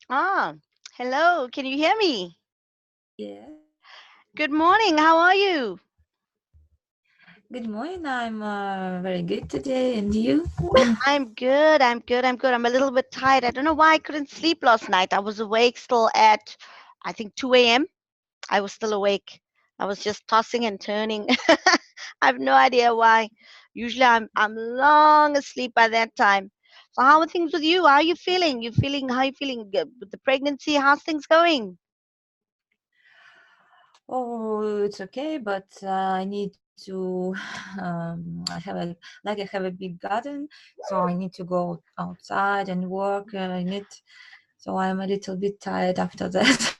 Ah, hello. Can you hear me? Yes. Good morning. How are you? Good morning. I'm very good today. And you? I'm good. I'm good. I'm good. I'm a little bit tired. I don't know why I couldn't sleep last night. I was awake still at, I think, 2 a.m. I was still awake. I was just tossing and turning. I have no idea why. Usually I'm long asleep by that time. So how are things with you? How are you feeling? How are you feeling with the pregnancy? How's things going? Oh, it's okay, but I need to. I have a big garden, so I need to go outside and work in it. So I'm a little bit tired after that.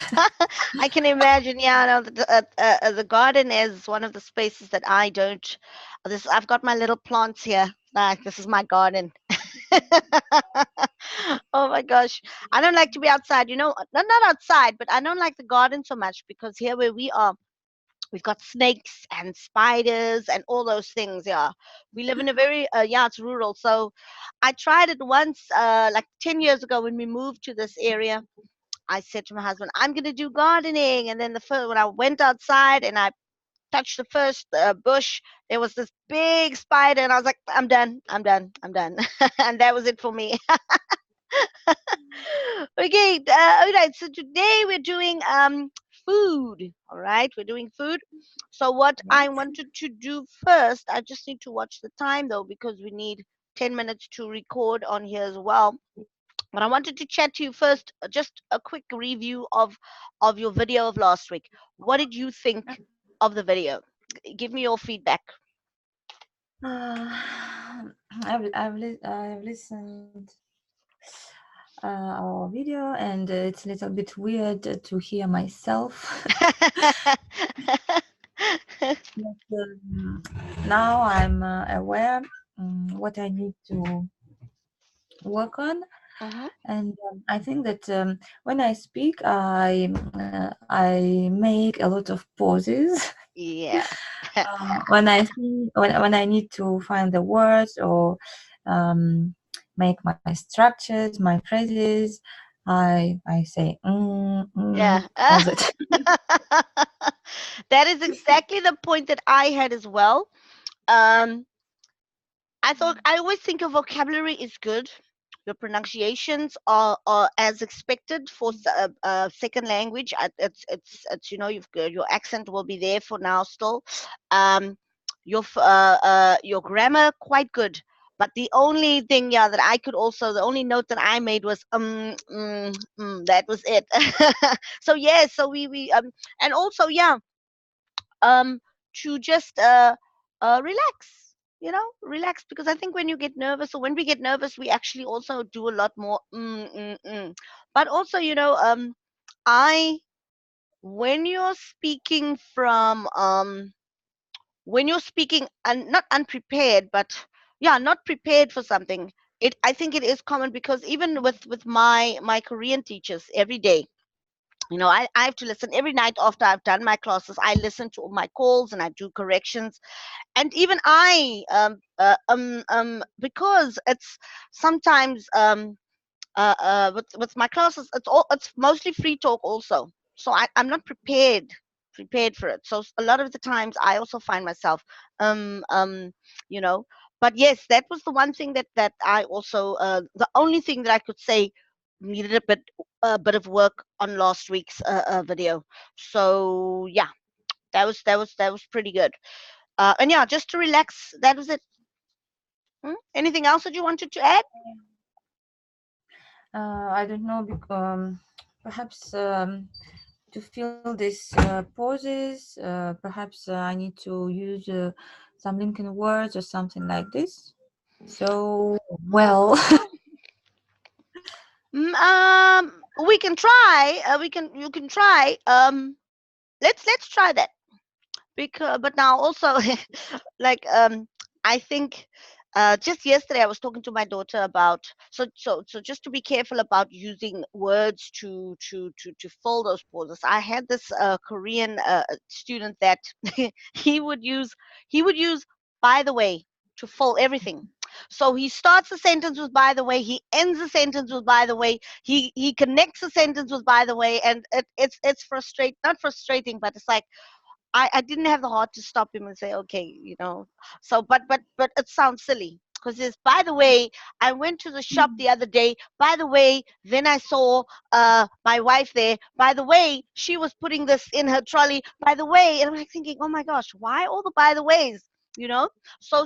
I can imagine. Yeah, no, the garden is one of the spaces that I don't. This I've got my little plants here. Like this is my garden. Oh my gosh, I don't like to be outside. Not outside, but I don't like the garden so much because here where we are, we've got snakes and spiders and all those things. Yeah, we live in a very yeah, it's rural. So I tried it once, like 10 years ago when we moved to this area. I said to my husband, I'm going to do gardening. And then the first, when I went outside and I touched the first bush, there was this big spider. And I was like, I'm done. I'm done. I'm done. And that was it for me. Okay. All right. So today we're doing food. All right. We're doing food. So what I Yes. wanted to do first, I just need to watch the time though, because we need 10 minutes to record on here as well. But I wanted to chat to you first, just a quick review of your video of last week. What did you think of the video? Give me your feedback. I've listened our video, and it's a little bit weird to hear myself. But now I'm aware what I need to work on, Mhm. and I think that when I speak, I make a lot of pauses. Yeah. When when I need to find the words or um, make my structures, my phrases, I say Yeah. all the time. That is exactly the point that I had as well. Um, I thought I always think your vocabulary is good. Your pronunciations are as expected for second language. It's your accent will be there for now still. Um, your grammar quite good. But the only thing, yeah, that I could also the only note that I made was that was it. So yeah, so we and also yeah, um to just relax, relax, because I think when you get nervous or when we get nervous we actually also do a lot more but also I when you're speaking from when you're speaking and not unprepared, but yeah, not prepared for something, I think it is common, because even with my Korean teachers every day, I have to listen every night after I've done my classes. I listen to all my calls and I do corrections. And even I, because it's sometimes with my classes, it's mostly free talk also. So I'm not prepared for it. So a lot of the times I also find myself, um, um, you know. But yes, that was the one thing that I also the only thing that I could say needed a bit of work on last week's video. So yeah, that was pretty good. And yeah, just to relax, that was it. Anything else that you wanted to add? I don't know because perhaps to fill these pauses, perhaps I need to use some linking words or something like this. So well. We can try. You can try. Let's try that. Because, but now also, like I think. Just yesterday, I was talking to my daughter about so just to be careful about using words to fill those pauses. I had this Korean student that he would use he would use by the way to fill everything. So he starts the sentence with by the way, he ends the sentence with by the way, he connects the sentence with by the way, and it's frustrate not frustrating, but it's like I didn't have the heart to stop him and say, okay, So, but it sounds silly because it's by the way, I went to the shop the other day. By the way, then I saw my wife there. By the way, she was putting this in her trolley. By the way, and I'm like thinking, oh my gosh, why all the by the ways? You know. So.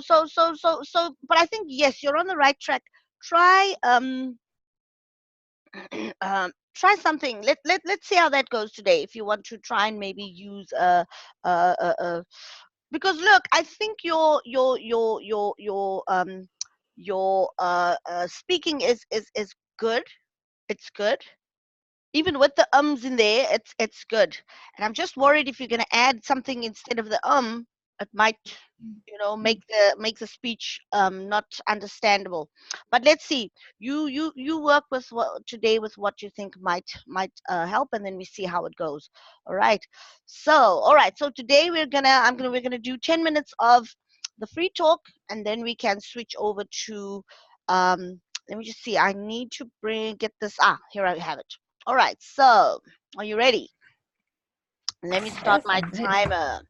But I think yes, you're on the right track. Try try something. Let's see how that goes today. If you want to try and maybe use a because look, I think your speaking is good. It's good. Even with the ums in there, it's good. And I'm just worried if you're going to add something instead of the it might make the speech not understandable. But let's see. You work with what today with what you think might help, and then we see how it goes. All right. So all right. So today we're gonna do 10 minutes of the free talk, and then we can switch over to let me just see. I need to get this. Here I have it. All right. So are you ready? Let me start Yes, my I'm ready. timer.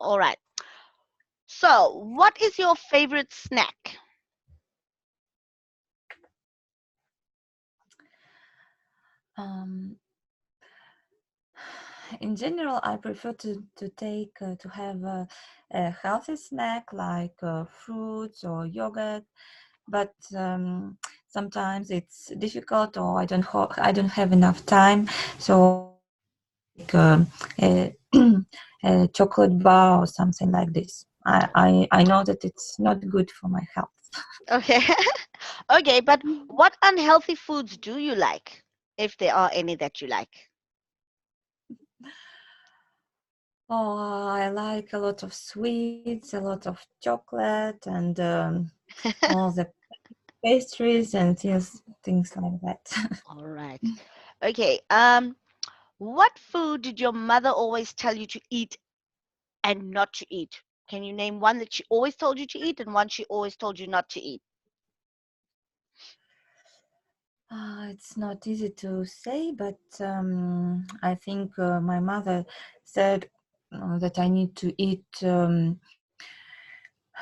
All right. So, what is your favorite snack? Um, in general, I prefer to have a healthy snack like fruits or yogurt, but sometimes it's difficult or I don't have enough time, so I take a, a chocolate bar or something like this. I know that it's not good for my health. Okay. Okay, but what unhealthy foods do you like? If there are any that you like. Oh, I like a lot of sweets, a lot of chocolate, and all the pastries and things like that. All right. Okay. What food did your mother always tell you to eat and not to eat? Can you name one that she always told you to eat and one she always told you not to eat? It's not easy to say, but I think my mother said that I need to eat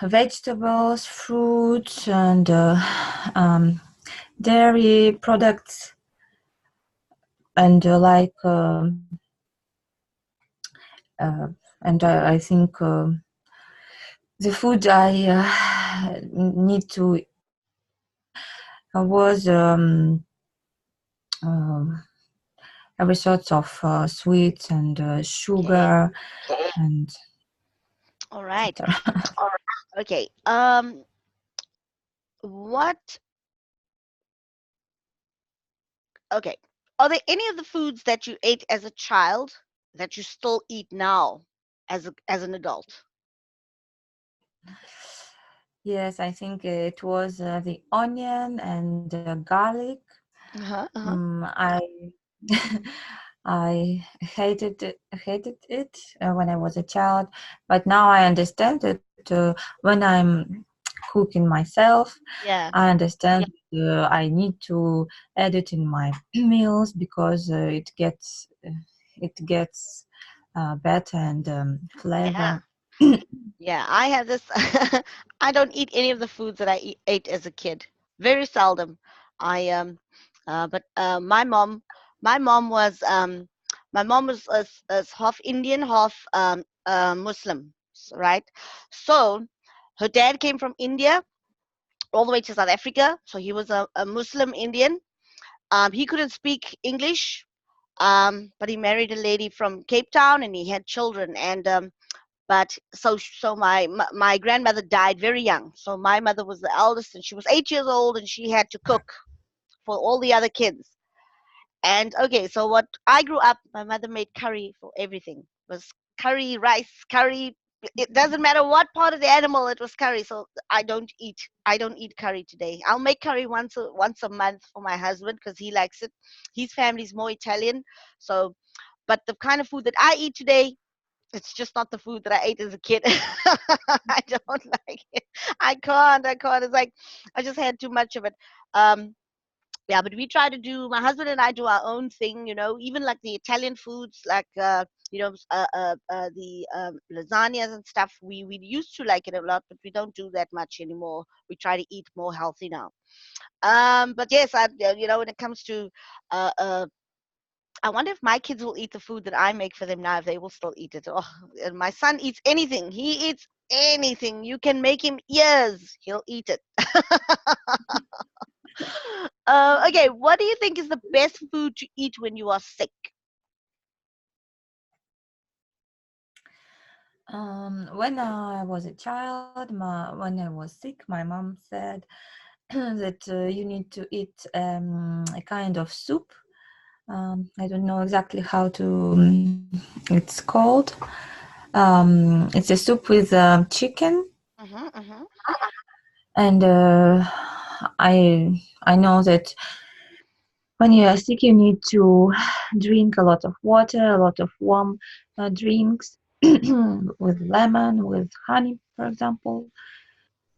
vegetables, fruits, and dairy products, and uh, I think the food I need to was um, every sorts of sweets and Okay. sugar and All right. etc. Okay. What Okay. Are there any of the foods that you ate as a child that you still eat now as an adult? Yes, I think it was the onion and garlic. Uh-huh, uh-huh. I I hated it when I was a child, but now I understand it when I'm cooking myself. Yeah. I understand I need to add it in my meals because it gets better and Yeah. flavor. Yeah. I have this I don't eat any of the foods that ate as a kid. Very seldom. I but my mom was is half Indian, half Muslim, right? So her dad came from India all the way to South Africa. So he was a Muslim Indian. He couldn't speak English, but he married a lady from Cape Town and he had children. And but so my grandmother died very young. So my mother was the eldest, and she was 8 years old, and she had to cook for all the other kids. And okay, so what I grew up, my mother made curry for everything. It was curry, rice, curry. It doesn't matter what part of the animal, it was curry. So I don't eat curry today. I'll make curry once a month for my husband because he likes it. His family's more Italian. So but the kind of food that I eat today It's just not the food that I ate as a kid. I don't like it. I can't. It's like I just had too much of it. Um, yeah, but we try to do, my husband and I do our own thing, even like the Italian foods, like the lasagnas and stuff. We used to like it a lot, but we don't do that much anymore. We try to eat more healthy now. But yes, when it comes to I wonder if my kids will eat the food that I make for them now, if they will still eat it. Oh, and my son eats anything. He eats anything. You can make him ears, he'll eat it. Okay, what do you think is the best food to eat when you are sick? When I was a child, when I was sick, my mom said that you need to eat a kind of soup. I don't know exactly how to it's called. It's a soup with chicken, Mm-hmm, mm-hmm. and I know that when you are sick, you need to drink a lot of water, a lot of warm drinks with lemon, with honey, for example,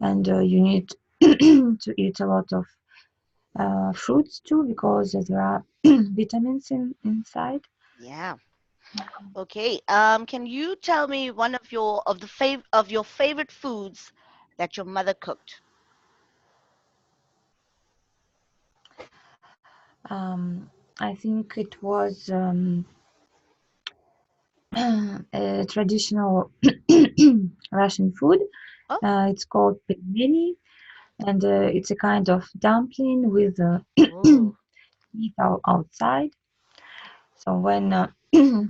and you need to eat a lot of fruits too because there are vitamins inside. Yeah. Okay. Can you tell me one of your favorite foods that your mother cooked? I think it was a traditional Russian food. Oh, It's called pelmeni, and it's a kind of dumpling with oh, meat outside. So when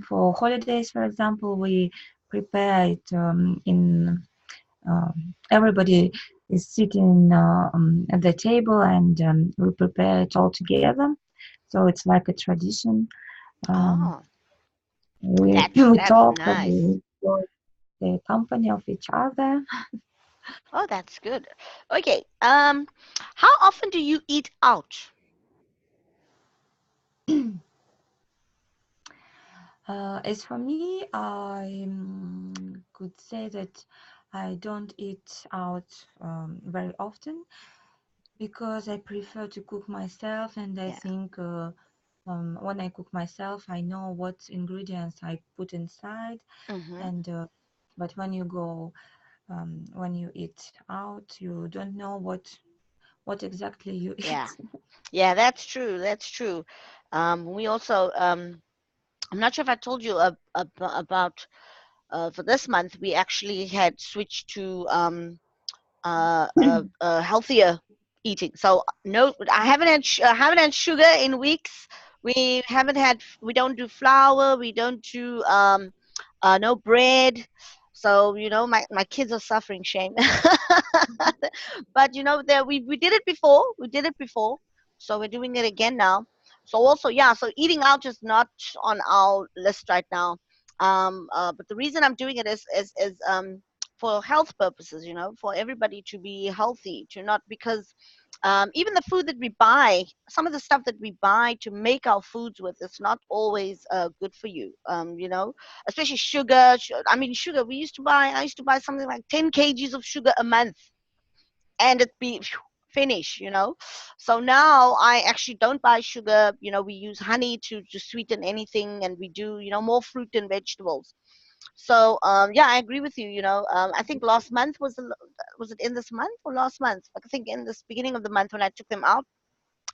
for holidays, for example, we prepare it everybody is sitting at the table and we prepare it all together. So it's like a tradition. Um, oh, we we that's talk, nice. we enjoy the company of each other. Oh, that's good. Okay. How often do you eat out? As for me, I could say that I don't eat out very often because I prefer to cook myself, and I Yeah. think when I cook myself, I know what ingredients I put inside. Mm-hmm. And but when you eat out, you don't know what exactly you Yeah. eat. Yeah, that's true. That's true. We also, I'm not sure if I told you about for this month, we actually had switched to healthier eating. So no, I haven't had sugar in weeks. We don't do flour. We don't do no bread. So my kids are suffering shame. But there we did it before. We did it before, so we're doing it again now. So also, yeah, so eating out is not on our list right now. But the reason I'm doing it is for health purposes, for everybody to be healthy, to not because even the food that we buy, some of the stuff that we buy to make our foods with, it's not always good for you. Especially sugar. I mean, sugar. I used to buy something like 10 kgs of sugar a month, and it be finish. So now I actually don't buy sugar. We use honey to sweeten anything, and we do more fruit and vegetables. So yeah, I agree with you. I think last month was it in this month or last month? I think in this beginning of the month when I took them out.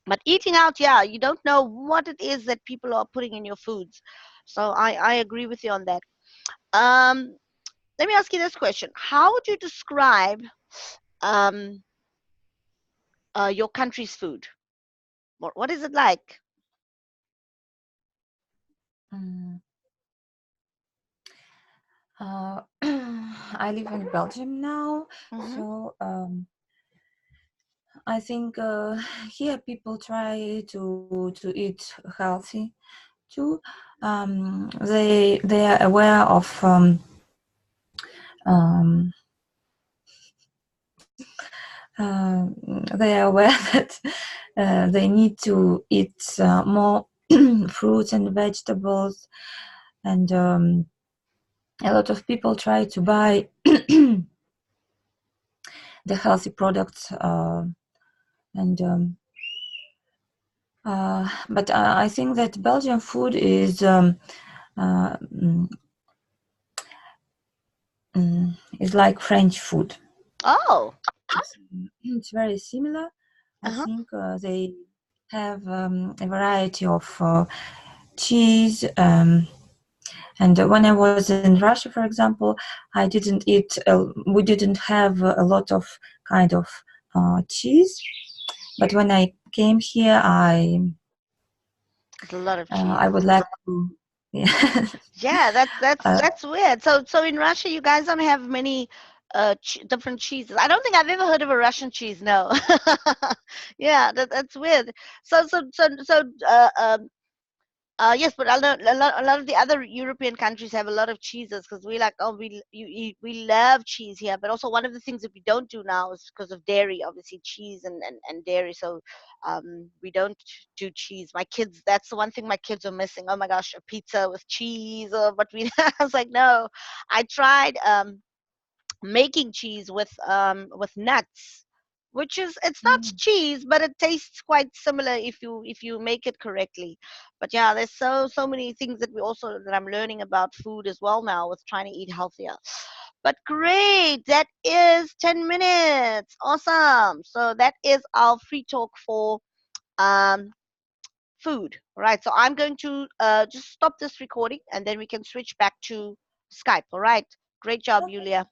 But eating out, yeah, you don't know what it is that people are putting in your foods. So I agree with you on that. Um, Let me ask you this question: how would you describe um, your country's food? What is it like? Mm. I live in Belgium now, Hmm. so I think here people try to eat healthy too. They are aware of um, they are aware that they need to eat more fruits and vegetables, and a lot of people try to buy the healthy products, and but I think that Belgian food is uh, mm, is like French food. Oh. It's very similar. I Uh-huh. think they have a variety of cheese. And when I was in Russia, for example, I didn't eat. We didn't have a lot of kind of cheese. But when I came here, It's a lot of I cheese. would like to. Yeah. Yeah, that's that's uh, that's weird. So in Russia, you guys don't have many different cheeses. I don't think I've ever heard of a Russian cheese. No. Yeah, that's weird. Yes, but a lot of the other European countries have a lot of cheeses because we like, oh, we love cheese here. But also, one of the things that we don't do now is because of dairy, obviously, cheese and dairy. So we don't do cheese. My kids, that's the one thing my kids are missing. Oh my gosh, a pizza with cheese, or what we, I was like, no. I tried making cheese with nuts, which is, it's not mm, cheese, but it tastes quite similar if you make it correctly. But yeah, there's so many things that we also that I'm learning about food as well now with trying to eat healthier. But great, that is 10 minutes. Awesome. So that is our free talk for um food. All right, so I'm going to just stop this recording and then we can switch back to Skype. All right, great job, okay. Yulia.